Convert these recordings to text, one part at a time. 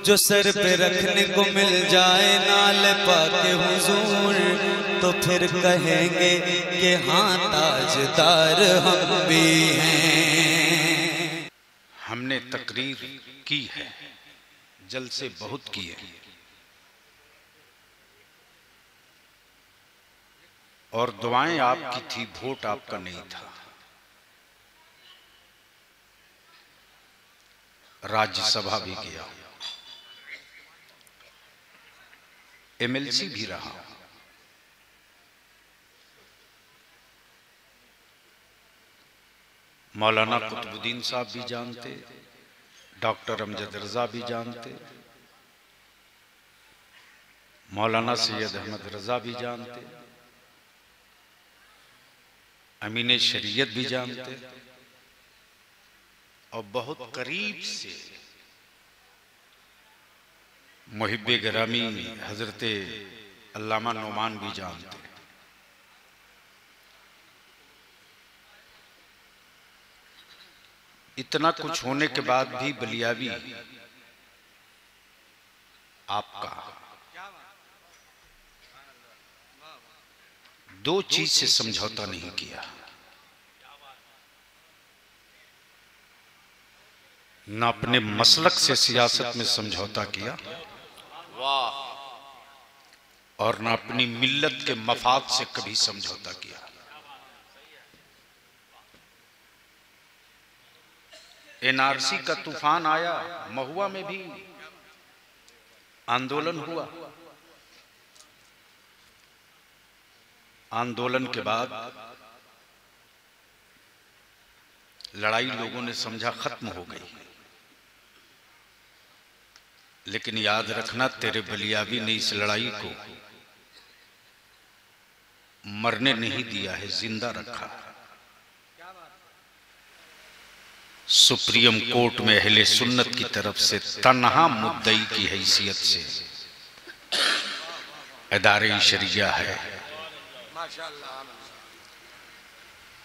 जो सर पे रखने को मिल जाए नाल पाके हुजूर, तो फिर कहेंगे कि हाँ ताजदार हम भी हैं। हमने तकरीर की है, जलसे बहुत किए, और दुआएं आपकी थी, वोट आपका नहीं था। राज्यसभा भी गया, एमएलसी भी रहा, मौलाना कुतुबुद्दीन साहब भी जानते, डॉक्टर अमजद रजा भी जानते, मौलाना सैयद अहमद रजा भी जानते, अमीन शरीयत भी जानते, और बहुत करीब से मुहिब्बे गिरामी हजरत अल्लामा नोमान भी जानते। इतना कुछ होने के बाद भी बलियावी आपका दो चीज से समझौता नहीं किया, न अपने मसलक से सियासत में समझौता किया, और न अपनी मिल्लत के मफाद से कभी समझौता किया। एनआरसी का तूफान आया, महुआ में भी आंदोलन हुआ। आंदोलन के बाद लड़ाई लोगों ने समझा खत्म हो गई, लेकिन याद रखना तेरे बलियावी ने इस लड़ाई को मरने नहीं दिया है, जिंदा रखा। सुप्रीम कोर्ट में अहले सुन्नत की तरफ से तन्हा मुद्दई की हैसियत से इदारे शरिया है।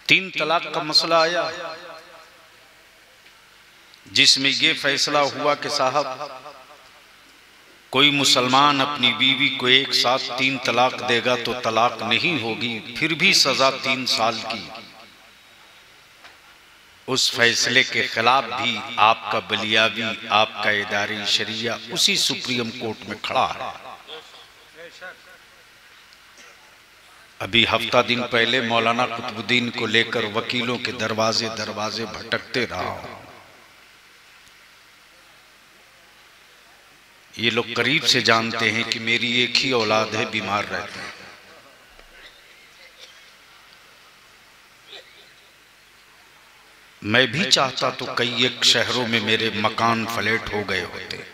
3 तलाक का मसला आया, जिसमें यह फैसला हुआ कि साहब कोई मुसलमान अपनी बीवी को एक साथ 3 तलाक देगा तो तलाक नहीं होगी, फिर भी सजा 3 साल की। उस फैसले के खिलाफ भी आपका बलियावी, आपका इदारे शरिया उसी सुप्रीम कोर्ट में खड़ा है। अभी हफ्ता दिन पहले मौलाना कुतुबुद्दीन को लेकर वकीलों के दरवाजे दरवाजे भटकते रहा हूं। ये लोग करीब से जानते हैं कि मेरी एक ही औलाद है, बीमार रहते हैं। मैं भी चाहता तो कई एक शहरों में मेरे मकान फ्लैट हो गए होते,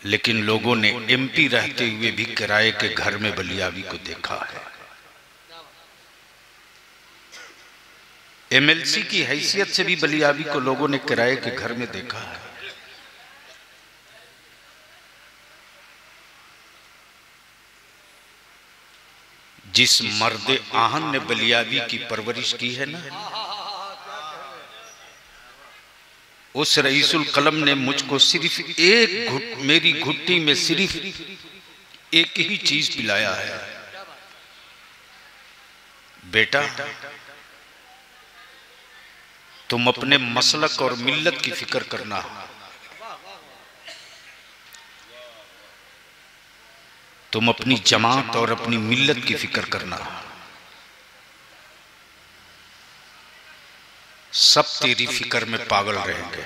लेकिन लोगों ने एमपी रहते हुए भी किराए के घर में बलियावी को देखा है। एमएलसी की हैसियत से भी बलियावी को लोगों ने किराए के घर में देखा है। जिस मर्द आहन ने बलियावी की परवरिश की है ना, उस रईसुल कलम ने मुझको सिर्फ मेरी घुट्टी में सिर्फ एक ही चीज पिलाया है, बेटा तुम अपने मसलक और मिल्लत की फिक्र करना, तुम अपनी जमात और अपनी मिल्लत की फिक्र करना। सब तेरी फिक्र में पागल रहेंगे।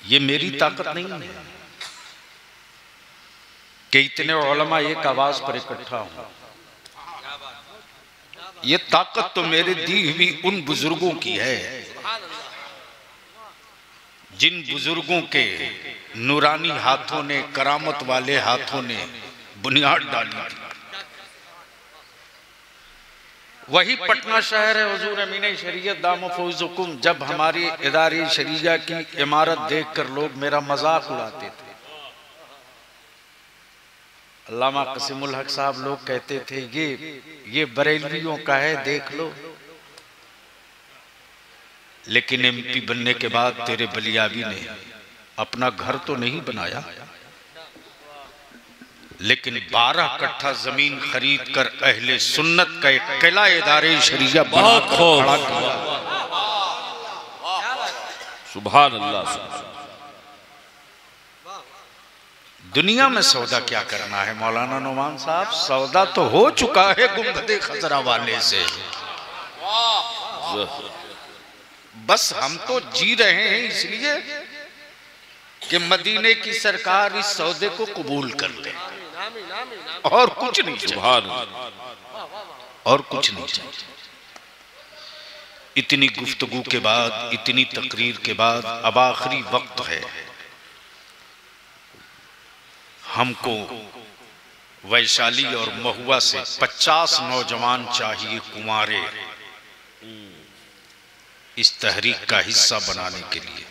ये मेरी ताकत नहीं है कि इतने उलमा एक आवाज पर इकट्ठा हों। ये ताकत तो मेरे दी हुई उन बुजुर्गों की है जिन बुजुर्गों के नूरानी हाथों ने, करामत वाले हाथों ने बुनियाद डाली थी। वही पटना शहर है हुजूर अमीन शरीयत दामो फौजुकुम। जब हमारी इदारे शरिया की इमारत देखकर लोग मेरा मजाक उड़ाते थे, अल्लामा क़सीमुल हक साहब लोग कहते थे ये बरेलवियों का है, देख लो लेकिन एमपी बनने के बाद तेरे बलियाबी ने अपना घर तो नहीं बनाया, लेकिन 12 कट्ठा जमीन खरीद कर अहले सुन्नत का एक किला इदारे शरिया बहुत खड़ा किया। सुभान अल्लाह। दुनिया में सौदा क्या करना है मौलाना नुमान साहब? सौदा तो हो चुका है गुंबदे खजरा वाले से, बस हम तो जी रहे हैं इसलिए कि मदीने की सरकार इस सौदे को कबूल कर ले, और कुछ नहीं चाहिए, और कुछ नहीं चाहिए। इतनी गुफ्तगू के बाद, इतनी तकरीर के बाद अब आखिरी वक्त है। हमको वैशाली और महुआ से 50 नौजवान चाहिए कुंवारे इस तहरीक का हिस्सा बनाने के लिए।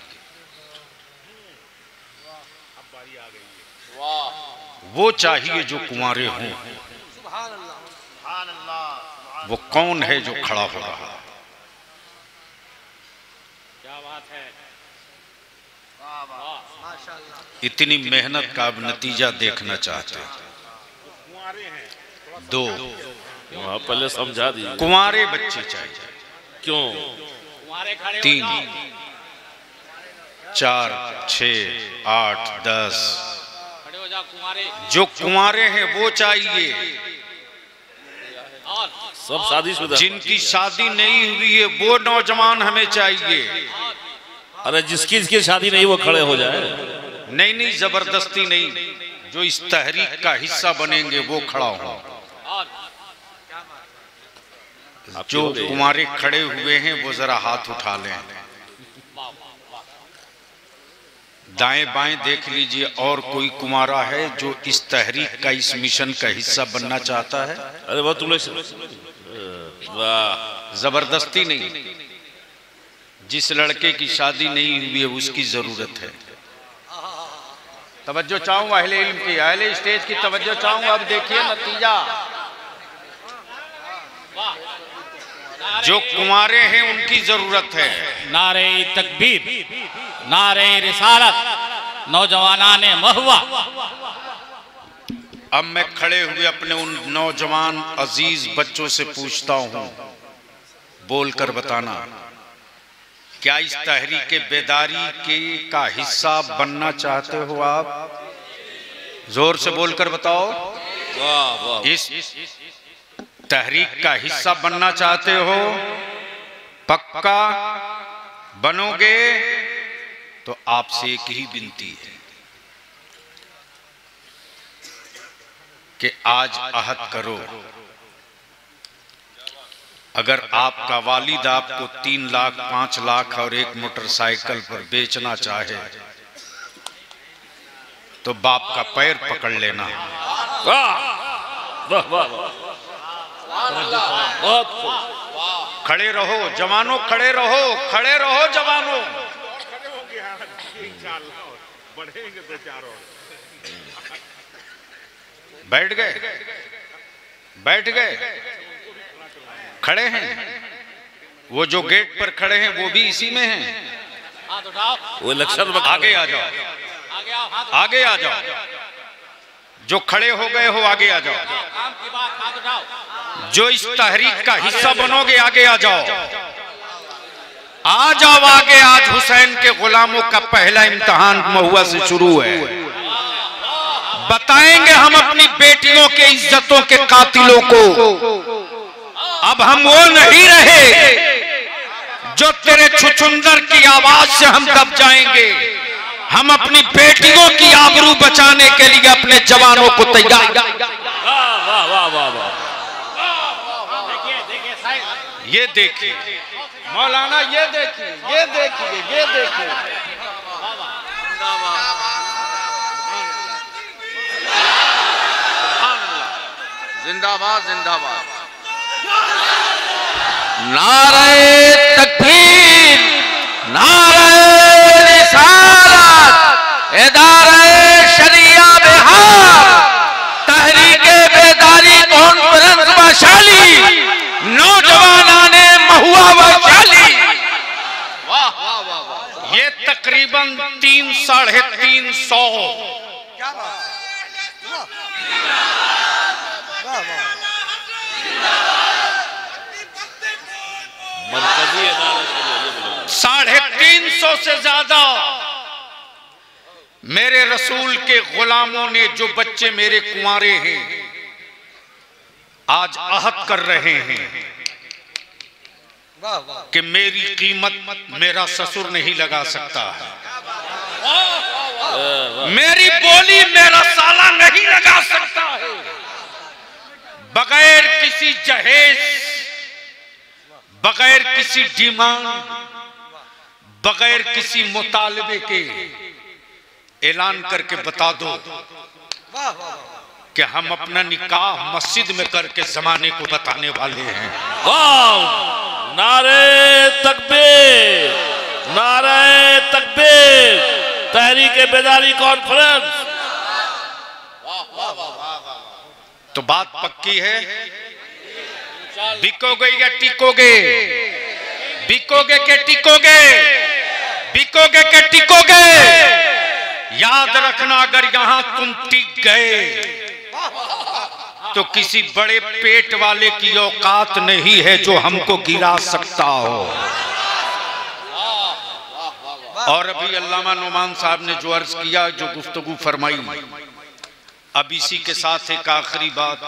वो चाहिए जो कुंवारे हों। वो कौन है जो खड़ा हो रहा है? इतनी मेहनत का अब नतीजा देखना चाहते हैं। 2 पहले समझा दीजिए। कुंवारे बच्चे चाहिए। क्यों? 3 4 6 8 10 जो कुंवारे हैं वो चाहिए। सब शादीशुदा। जिनकी शादी नहीं हुई है वो नौजवान हमें चाहिए। अरे जिसकी शादी नहीं वो खड़े हो जाए। नहीं नहीं, जबरदस्ती नहीं, जो इस तहरीक का हिस्सा बनेंगे वो खड़ा हो। जो कुंवारे खड़े हुए हैं वो जरा हाथ उठा लें, दाएं बाएं देख लीजिए। और कोई कुंवारा है जो इस तहरीक का, इस मिशन का हिस्सा बनना चाहता है? अरे वो तुम जबरदस्ती नहीं, जिस लड़के की शादी नहीं हुई है उसकी जरूरत है। तवज्जो चाहूंगा अहले इल्म की, अहले स्टेज की तवज्जो चाहूंगा। अब देखिए नतीजा। जो कुंवारे हैं उनकी जरूरत है। नारे तकबीर, नारे रिसालत, नौजवानाने महुआ। अब मैं खड़े हुए अपने उन नौजवान अजीज बच्चों से पूछता हूं, बोलकर बताना, क्या इस तहरीक बेदारी के का हिस्सा बनना चाहते हो आप? जोर से बोलकर बताओ। वाह वाह। इस तहरीक का हिस्सा बनना चाहते हो? पक्का बनोगे तो आपसे एक ही विनती है कि आज अहद करो, अगर आपका वालिद आपको 3 लाख 5 लाख और एक मोटरसाइकिल पर बेचना चाहे तो बाप का पैर पकड़ लेना। वाह वाह। खड़े रहो जवानों, खड़े रहो, खड़े रहो जवानों। बैठ गए, बैठ गए, खड़े हैं। वो जो गेट पर खड़े हैं वो भी इसी में हैं। वो इलेक्शन में आगे आ जाओ, आगे आ जाओ। जो खड़े हो गए हो आगे आ जाओ। जो इस तहरीक का हिस्सा बनोगे आगे आ जाओ, आ जाओ आगे। आज हुसैन के गुलामों का पहला इम्तिहान महुआ से शुरू है। बताएंगे हम अपनी बेटियों के इज्जतों के कातिलों को। अब हम वो नहीं रहे जो तेरे छुछुंदर की आवाज से हम दब जाएंगे। हम अपनी बेटियों की आबरू बचाने के लिए अपने जवानों को तैयार। वाह वाह वाह वाह। ये देखिए मौलाना, ये देखिए, ये देखिए, ये देखिए। जिंदाबाद, जिंदाबाद। नारे तकबीर, नारे रिसालत, इदारे शरिया बिहार, तहरीके बेदारी कॉन्फ्रेंस वैशाली, नौजवानाने महुआ वैशाली। 350। मरकजी 350 से ज्यादा मेरे रसूल के गुलामों ने, जो बच्चे मेरे कुंवारे हैं, आज अहद कर रहे हैं कि मेरी कीमत मेरा ससुर नहीं लगा सकता है, मेरी बोली मेरा साला नहीं लगा सकता है। बगैर किसी जहेज, बगैर किसी डिमांड, बगैर किसी मुतालबे के ऐलान करके बता दो कि हम अपना निकाह मस्जिद में करके जमाने को बताने वाले हैं। वाह! नारे तकबीर, नारे तकबीर, तहरीक बेदारी कॉन्फ्रेंस। तो बात पक्की है, बिकोगे या टिकोगे? बिकोगे के टिकोगे? बिकोगे के टिकोगे? याद रखना, अगर यहां तुम टिक गए तो किसी बड़े पेट वाले की औकात नहीं है जो हमको गिरा सकता हो। और अभी अल्लामा नुमान साहब ने जो अर्ज किया, जो गुफ्तगू फरमाई, अब इसी के साथ एक आखिरी बात,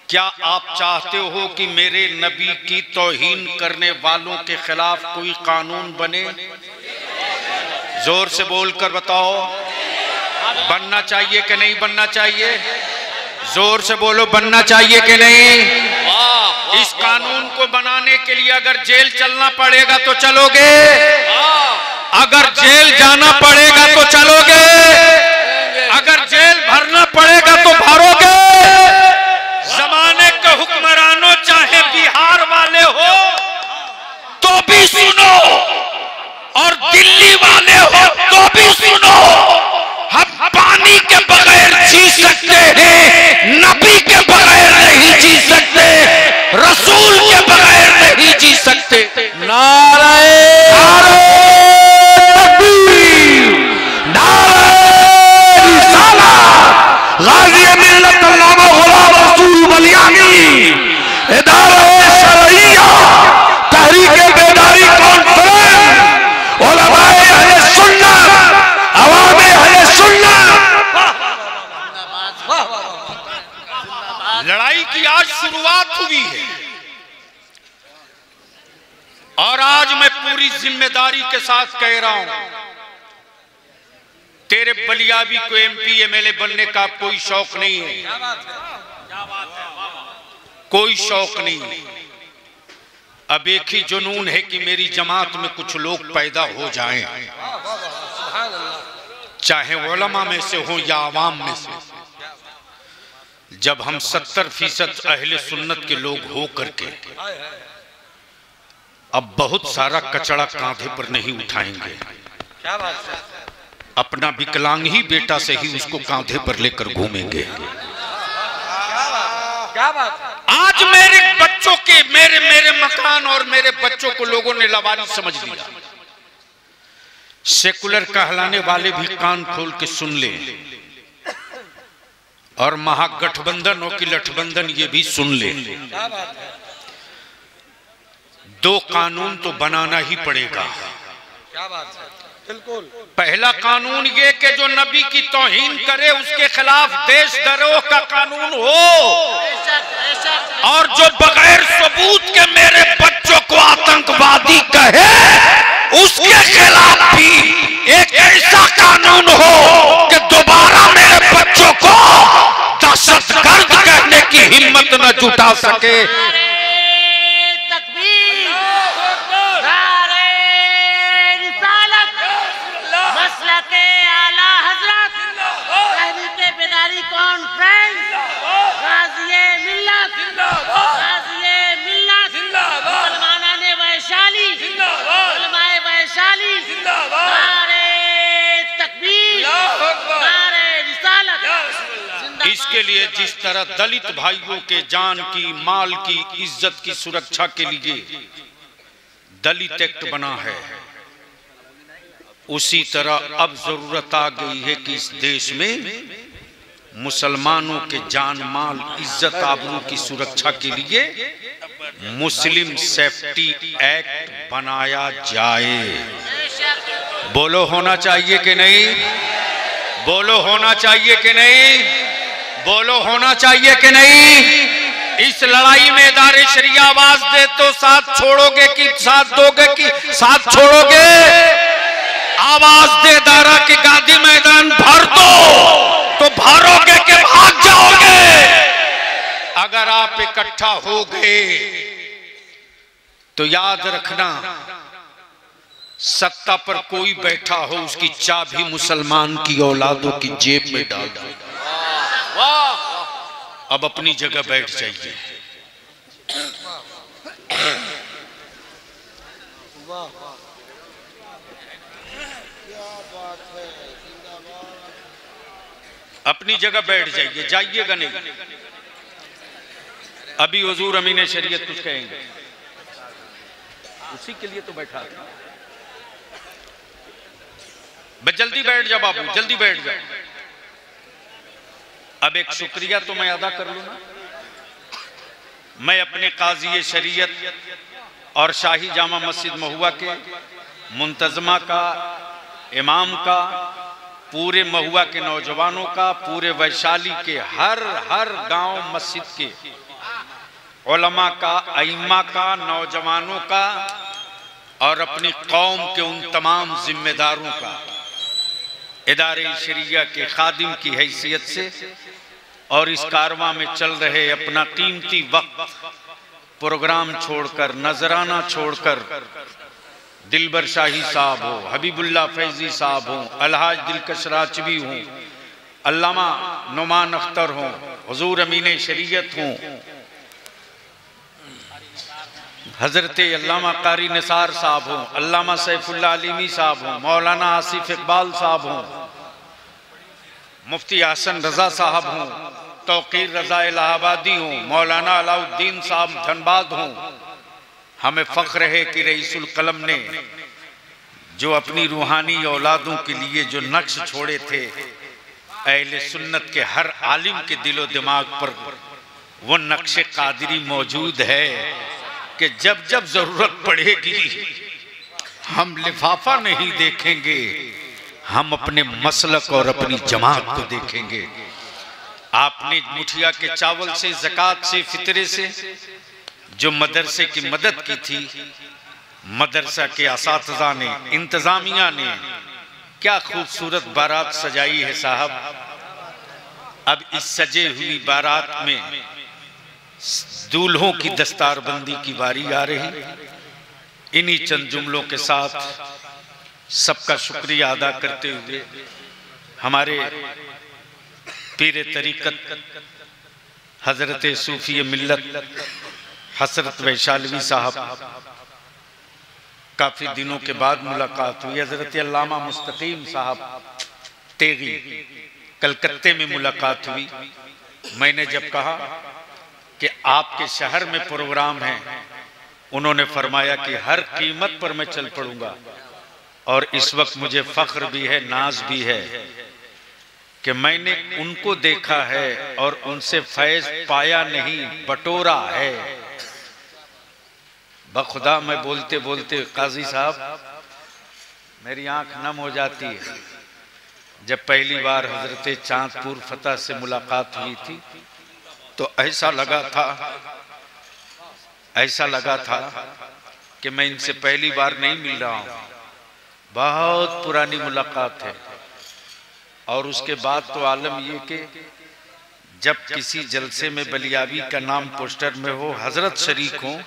क्या आप चाहते हो कि मेरे नबी की तौहीन करने वालों के खिलाफ कोई कानून बने? जोर से बोलकर बताओ, बनना चाहिए कि नहीं बनना चाहिए? जोर से बोलो, बनना चाहिए कि नहीं? इस कानून को बनाने के लिए अगर जेल चलना पड़ेगा तो चलोगे? अगर जेल जाना पड़ेगा तो चलोगे? अगर जेल भरना पड़ेगा तो भरोगे? जमाने के हुक्मरानों, चाहे बिहार वाले हो तो भी सुनो, और दिल्ली वाले हो तो भी सुनो, हम पानी के बगैर जी सकते हैं, नबी के बगैर नहीं जी सकते, रसूल के बगैर नहीं जी सकते। नारे तकबीर, नारे रिसालत, गाज़ी मिल्लत अल्लामा गुलाम रसूल बलियानी, इदारा शरइया, तहरीक बेदारी कॉन्फ्रेंस, उलमाए अहले सुन्नत, अवामे अहले सुन्नत। लड़ाई की आज शुरुआत हुई है और आज मैं पूरी जिम्मेदारी के साथ कह रहा हूं, तेरे बलियाबी को एमपी एमएलए बनने का कोई शौक नहीं है, कोई शौक नहीं। अब एक ही जुनून है कि मेरी जमात में कुछ लोग पैदा हो जाएं, चाहे उलमा में से हो या आवाम में से। जब हम 70% अहले सुन्नत के लोग हो करके अब बहुत सारा कचड़ा कांधे पर नहीं उठाएंगे, अपना विकलांग ही बेटा से ही उसको कांधे पर लेकर घूमेंगे। क्या बात है? आज मेरे बच्चों के, मेरे मकान और मेरे बच्चों को लोगों ने लवारी समझ लिया। सेकुलर कहलाने वाले भी कान खोल के सुन ले, और महागठबंधनों की लठबंधन ये भी सुन ले। दो कानून तो बनाना ही पड़ेगा। क्या बात है? बिल्कुल। पहला कानून ये कि जो नबी की तौहीन करे उसके खिलाफ देशद्रोह का कानून हो, और जो बगैर सबूत के मेरे बच्चों को आतंकवादी कहे उसके खिलाफ भी एक ऐसा कानून हो कि दोबारा मेरे बच्चों को दहशतगर्द कहने की हिम्मत न जुटा सके। इसके लिए जिस तरह दलित भाइयों के जान की, माल की, इज्जत की सुरक्षा के लिए दलित एक्ट बना है, उसी तरह अब जरूरत आ गई है कि इस देश में मुसलमानों के जान माल इज्जत आबरू की सुरक्षा के लिए मुस्लिम सेफ्टी एक्ट बनाया जाए। बोलो होना चाहिए कि नहीं? बोलो होना चाहिए कि नहीं? बोलो होना चाहिए कि नहीं? इस लड़ाई में इदारे शरिया आवाज दे तो साथ छोड़ोगे कि साथ दोगे कि साथ छोड़ोगे? आवाज दे दारा के गांधी मैदान भर दो तो भरोगे कि भाग जाओगे? अगर आप इकट्ठा हो गए तो याद रखना, सत्ता पर कोई बैठा हो उसकी चाबी मुसलमान की औलादों की जेब में डाल दो। अब अपनी जगह बैठ जाइए। अपनी जगह बैठ जाइए, जाइएगा नहीं। अभी हुजूर अमीन शरीयत कुछ कहेंगे, उसी के लिए तो बैठा था। बस जल्दी बैठ जा बाबू, जल्दी बैठ जा। अब एक शुक्रिया तो मैं अदा कर लूं ना। मैं अपने काजी शरीयत और शाही जामा मस्जिद महुआ के मुंतजमा का, इमाम का, पूरे महुआ के नौजवानों का, पूरे वैशाली के हर गांव मस्जिद के उलमा का, अइम्मा का, नौजवानों का और अपनी कौम के उन तमाम जिम्मेदारों का इदारे शरिया के खादिम की हैसियत से और इस कारवां में चल रहे अपना कीमती वक्त प्रोग्राम छोड़कर, नजराना छोड़कर, दिलबर शाही साहब हो, हबीबुल्लाह फैजी साहब हो, अलहाज दिलकश राचवी हो, अल्लामा नुमान अख्तर हो, हुजूर अमीन शरीयत हो, हजरत अल्लामा कारी निसार साहब हो, अल्लामा सैफुल्लाह अलीमी साहब हो, मौलाना आसिफ इकबाल साहब हो, मुफ्ती हसन रजा साहब हो, तौकीर रजा इलाहाबादी हो, मौलाना अलाउद्दीन साहब धनबाद हो। हमें फख्र है कि रईसुल कलम ने जो अपनी रूहानी औलादों के लिए जो नक्श छोड़े थे, अहले सुन्नत के हर आलिम के दिलो दिमाग पर वो नक्शे कादरी मौजूद है कि जब जब जरूरत पड़ेगी हम लिफाफा नहीं देखेंगे, हम अपने मसलक और अपनी जमात को देखेंगे। आपने मुठिया के चावल से, ज़कात से, फितरे से जो मदरसे की मदद की थी, मदरसा के असातिज़ा ने, इंतजामिया ने क्या खूबसूरत बारात सजाई है साहब। अब इस सजे हुई बारात में दूल्हों की दस्तारबंदी की बारी आ रही। इन्हीं चंद जुमलों के साथ सबका शुक्रिया अदा करते हुए हमारे पीर तरीकत हजरत सूफी मिल्लत हसरत वैशालवी साहब, काफी दिनों के बाद मुलाकात हुई। हजरत अल्लामा मुस्तकीम साहब तेगी कलकत्ते में मुलाकात हुई। मैंने जब कहा कि आपके शहर में प्रोग्राम है, उन्होंने फरमाया कि हर कीमत पर मैं चल पड़ूंगा। और इस वक्त मुझे फख्र भी है, नाज भी है कि मैंने उनको देखा है और उनसे फैज पाया नहीं, बटोरा है। बखुदा मैं बोलते बोलते काजी साहब मेरी आंख नम हो जाती है। जब पहली बार हजरत चांदपुर फतह से मुलाकात हुई थी तो ऐसा लगा था कि मैं इनसे पहली बार नहीं मिल रहा हूं, बहुत पुरानी मुलाकात है। और उसके बाद तो आलम ये कि जब किसी जलसे में बलियाबी का नाम पोस्टर में हो, हजरत शरीक हो,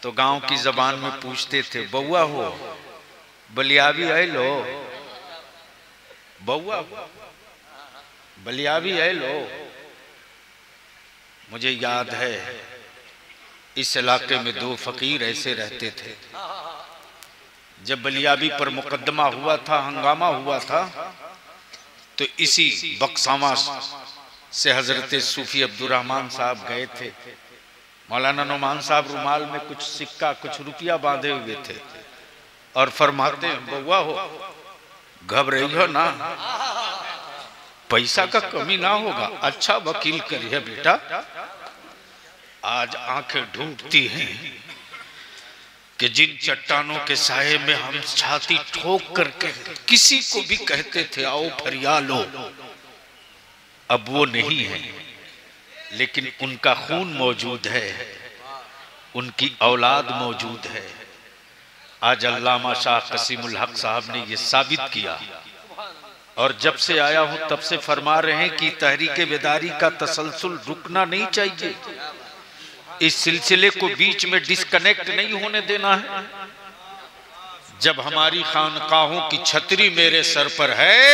तो गांव की जबान में पूछते थे, बउआ हो बलियाबी है लो, बउआ बलियाबी है लो। मुझे याद है इस इलाके में दो फकीर ऐसे रहते थे। जब बलियाबी पर मुकदमा हुआ था, हंगामा हुआ था, तो इसी बक्सामा से हजरत सूफी अब्दुर्रहमान साहब गए थे। मौलाना नुमान साहब रुमाल में कुछ सिक्का, कुछ रुपया बांधे हुए थे और फरमाते, बउआ हो घबराइयो ना, पैसा का कमी ना होगा। अच्छा वकील करिए बेटा। आज आंखें ढूंढती हैं कि जिन चट्टानों के साये में हम छाती ठोक करके किसी को भी कहते थे आओ फरियाद लो, अब वो नहीं है, लेकिन उनका खून मौजूद है, उनकी औलाद मौजूद है। आज अल्लामा शाह कसीमुल हक साहब ने ये साबित किया, और जब से आया हूं तब से फरमा रहे हैं कि तहरीके बेदारी का तसलसल रुकना नहीं चाहिए। इस सिलसिले को बीच में डिस्कनेक्ट नहीं होने देना है। जब हमारी खानकाहों की छतरी मेरे सर पर है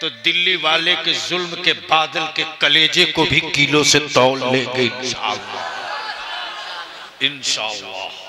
तो दिल्ली वाले के जुल्म के बादल के कलेजे को भी किलो से तौल लेंगे इंशाअल्लाह, इंशाअल्लाह।